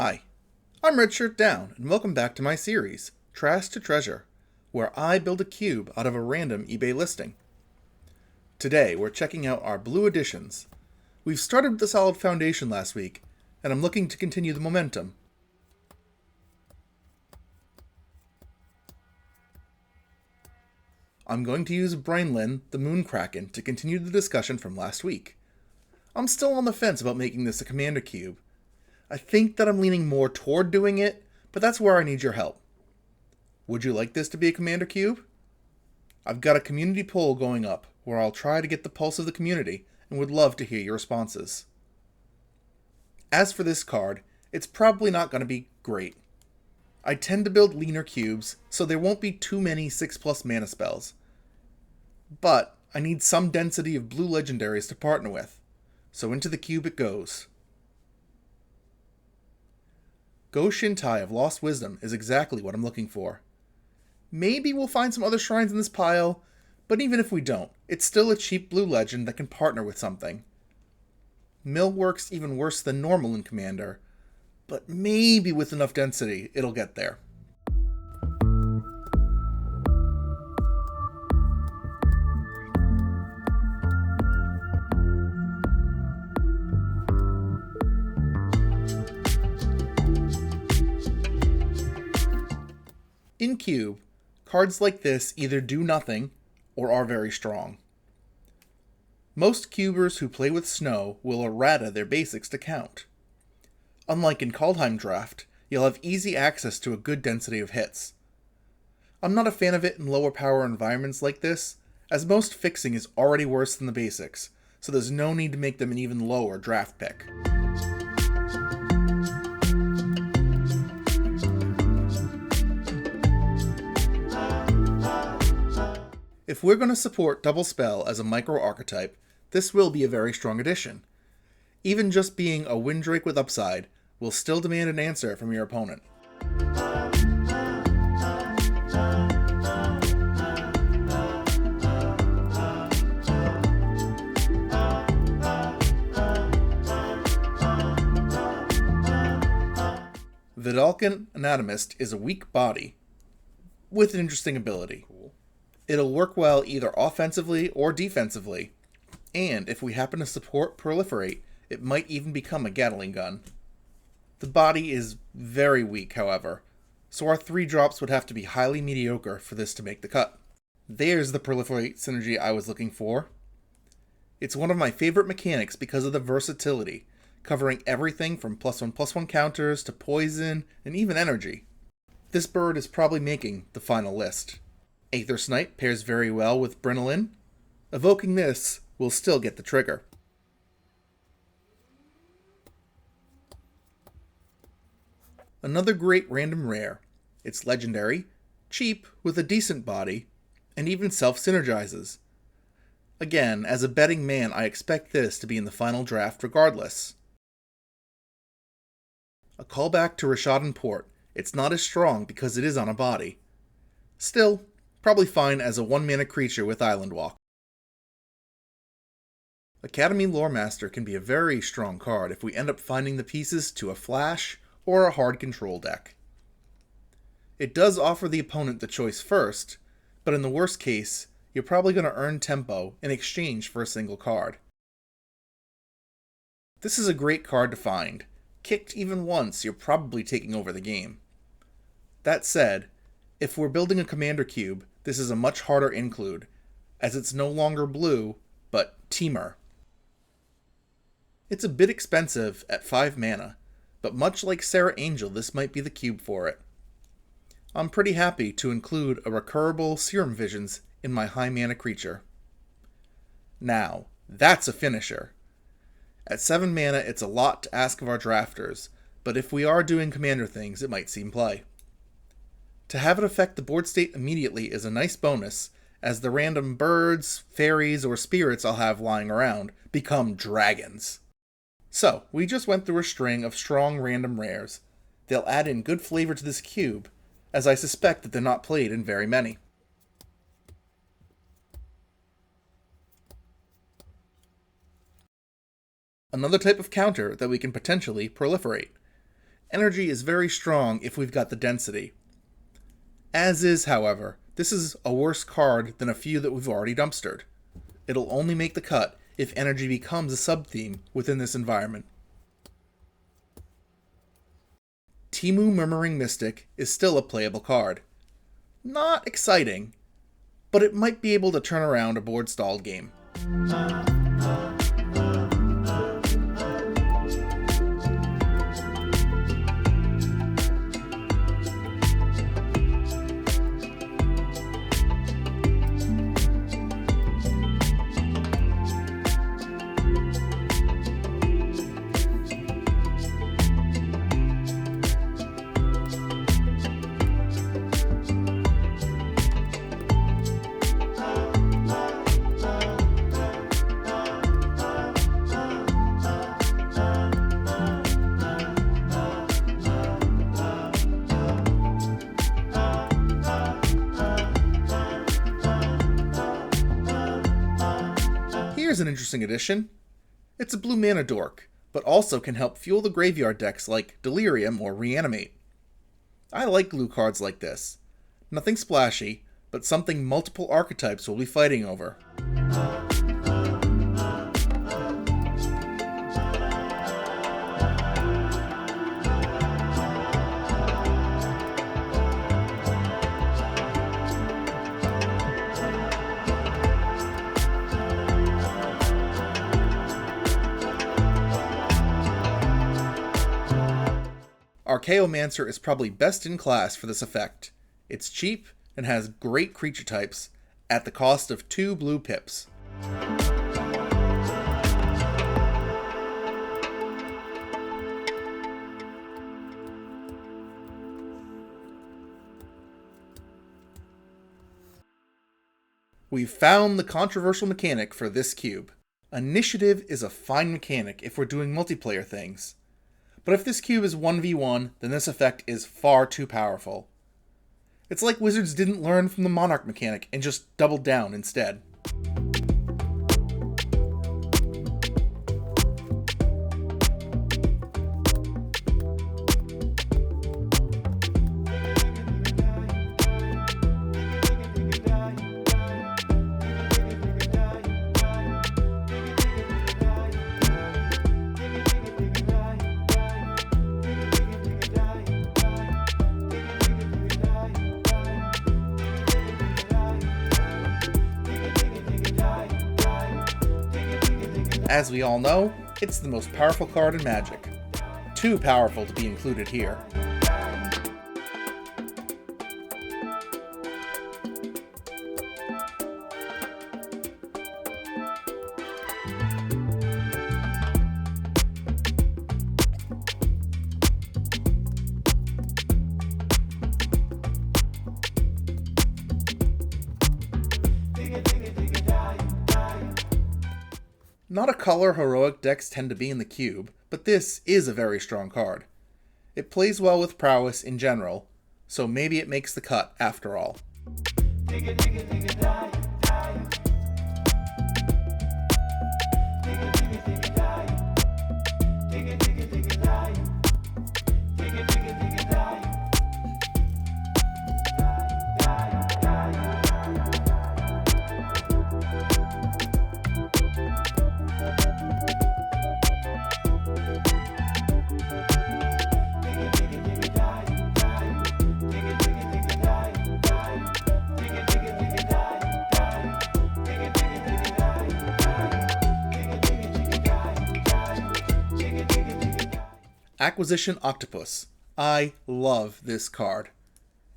Hi, I'm Redshirt Down, and welcome back to my series, Trash to Treasure, where I build a cube out of a random eBay listing. Today, we're checking out our blue editions. We've started with a solid foundation last week, and I'm looking to continue the momentum. I'm going to use Brainlin, the Moonkraken, to continue the discussion from last week. I'm still on the fence about making this a commander cube. I think that I'm leaning more toward doing it, but that's where I need your help. Would you like this to be a commander cube? I've got a community poll going up where I'll try to get the pulse of the community and would love to hear your responses. As for this card, it's probably not going to be great. I tend to build leaner cubes, so there won't be too many 6+ mana spells. But I need some density of blue legendaries to partner with, so into the cube it goes. Go Shintai of Lost Wisdom is exactly what I'm looking for. Maybe we'll find some other shrines in this pile, but even if we don't, it's still a cheap blue legend that can partner with something. Mill works even worse than normal in Commander, but maybe with enough density, it'll get there. In Cube, cards like this either do nothing or are very strong. Most cubers who play with snow will errata their basics to count. Unlike in Kaldheim Draft, you'll have easy access to a good density of hits. I'm not a fan of it in lower power environments like this, as most fixing is already worse than the basics, so there's no need to make them an even lower draft pick. If we're going to support Double Spell as a micro-archetype, this will be a very strong addition. Even just being a Windrake with upside will still demand an answer from your opponent. Vidalcan Anatomist is a weak body with an interesting ability. It'll work well either offensively or defensively, and if we happen to support Proliferate, it might even become a Gatling gun. The body is very weak, however, so our 3 drops would have to be highly mediocre for this to make the cut. There's the Proliferate synergy I was looking for. It's one of my favorite mechanics because of the versatility, covering everything from +1/+1 counters to poison and even energy. This bird is probably making the final list. Aether Snipe pairs very well with Brinolin. Evoking this will still get the trigger. Another great random rare. It's legendary, cheap with a decent body, and even self-synergizes. Again, as a betting man, I expect this to be in the final draft regardless. A callback to Rishadan Port. It's not as strong because it is on a body. Still, probably fine as a 1-mana creature with Island Walk. Academy Loremaster can be a very strong card if we end up finding the pieces to a flash or a hard control deck. It does offer the opponent the choice first, but in the worst case, you're probably going to earn tempo in exchange for a single card. This is a great card to find. Kicked even once, you're probably taking over the game. That said, if we're building a commander cube, this is a much harder include, as it's no longer blue, but Temur. It's a bit expensive at 5 mana, but much like Serra Angel, this might be the cube for it. I'm pretty happy to include a recurable Serum Visions in my high mana creature. Now, that's a finisher. At 7 mana, it's a lot to ask of our drafters, but if we are doing commander things, it might seem play. To have it affect the board state immediately is a nice bonus, as the random birds, fairies, or spirits I'll have lying around become dragons. So, we just went through a string of strong random rares. They'll add in good flavor to this cube, as I suspect that they're not played in very many. Another type of counter that we can potentially proliferate. Energy is very strong if we've got the density. As is, however, this is a worse card than a few that we've already dumpstered. It'll only make the cut if energy becomes a sub-theme within this environment. Timu Murmuring Mystic is still a playable card. Not exciting, but it might be able to turn around a board-stalled game. Here's an interesting addition. It's a blue mana dork, but also can help fuel the graveyard decks like Delirium or Reanimate. I like glue cards like this. Nothing splashy, but something multiple archetypes will be fighting over. Archaeomancer is probably best in class for this effect. It's cheap and has great creature types at the cost of 2 blue pips. We've found the controversial mechanic for this cube. Initiative is a fine mechanic if we're doing multiplayer things. But if this cube is 1v1, then this effect is far too powerful. It's like Wizards didn't learn from the Monarch mechanic and just doubled down instead. As we all know, it's the most powerful card in Magic. Too powerful to be included here. Not a color heroic decks tend to be in the cube, but this is a very strong card. It plays well with prowess in general, so maybe it makes the cut after all. Acquisition Octopus. I love this card.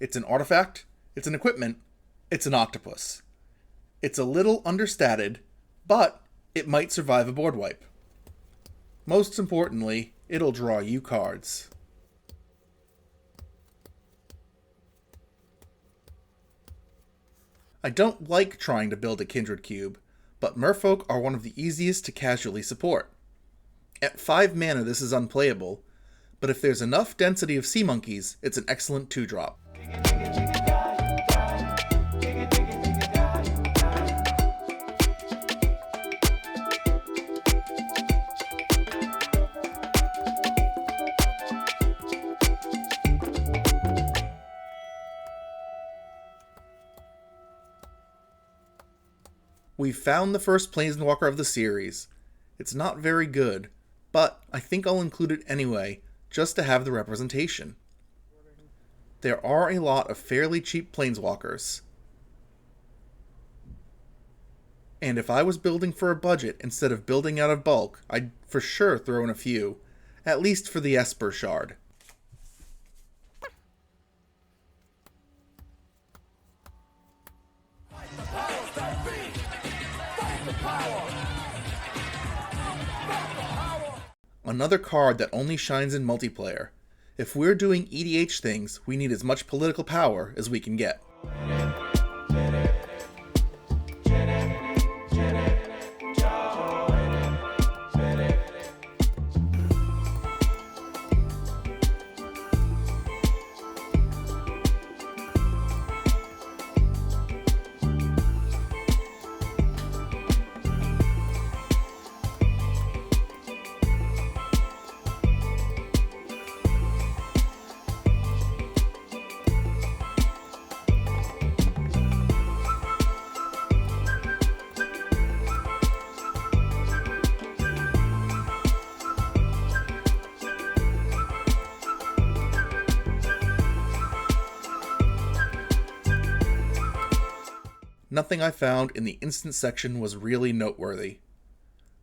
It's an artifact, it's an equipment, it's an octopus. It's a little understated, but it might survive a board wipe. Most importantly, it'll draw you cards. I don't like trying to build a Kindred Cube, but Merfolk are one of the easiest to casually support. At 5 mana this is unplayable, but if there's enough density of sea monkeys, it's an excellent 2-drop. We've found the first planeswalker of the series. It's not very good, but I think I'll include it anyway, just to have the representation. There are a lot of fairly cheap planeswalkers. And if I was building for a budget instead of building out of bulk, I'd for sure throw in a few, at least for the Esper Shard. Another card that only shines in multiplayer. If we're doing EDH things, we need as much political power as we can get. Nothing I found in the instant section was really noteworthy.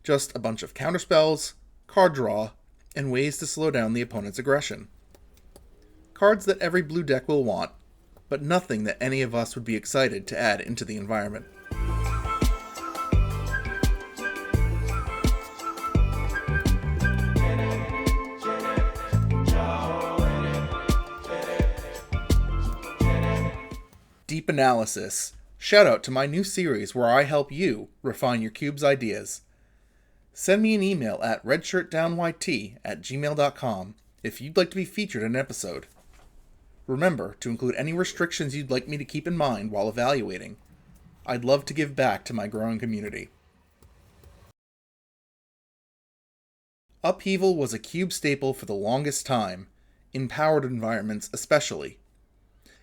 Just a bunch of counterspells, card draw, and ways to slow down the opponent's aggression. Cards that every blue deck will want, but nothing that any of us would be excited to add into the environment. Deep Analysis. Shout out to my new series where I help you refine your cube's ideas. Send me an email at redshirtdownyt@gmail.com if you'd like to be featured in an episode. Remember to include any restrictions you'd like me to keep in mind while evaluating. I'd love to give back to my growing community. Upheaval was a cube staple for the longest time, in powered environments especially.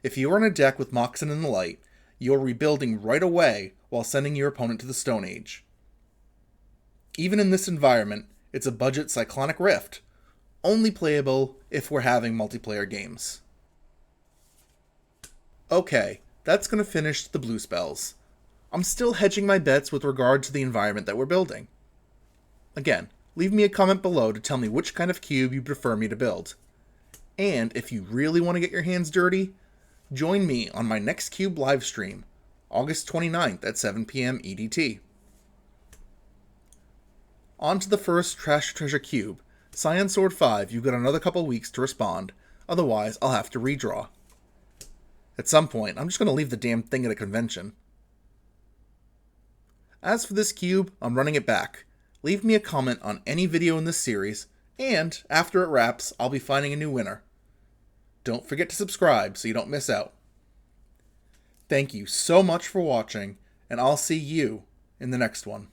If you are in a deck with Moxen in the Light, you're rebuilding right away while sending your opponent to the Stone Age. Even in this environment, it's a budget Cyclonic Rift, only playable if we're having multiplayer games. Okay, that's going to finish the blue spells. I'm still hedging my bets with regard to the environment that we're building. Again, leave me a comment below to tell me which kind of cube you prefer me to build. And if you really want to get your hands dirty, join me on my next Cube livestream, August 29th at 7 p.m. EDT. On to the first Trash Treasure Cube, Scion Sword 5. You've got another couple weeks to respond, otherwise I'll have to redraw. At some point, I'm just going to leave the damn thing at a convention. As for this cube, I'm running it back. Leave me a comment on any video in this series, and after it wraps, I'll be finding a new winner. Don't forget to subscribe so you don't miss out. Thank you so much for watching, and I'll see you in the next one.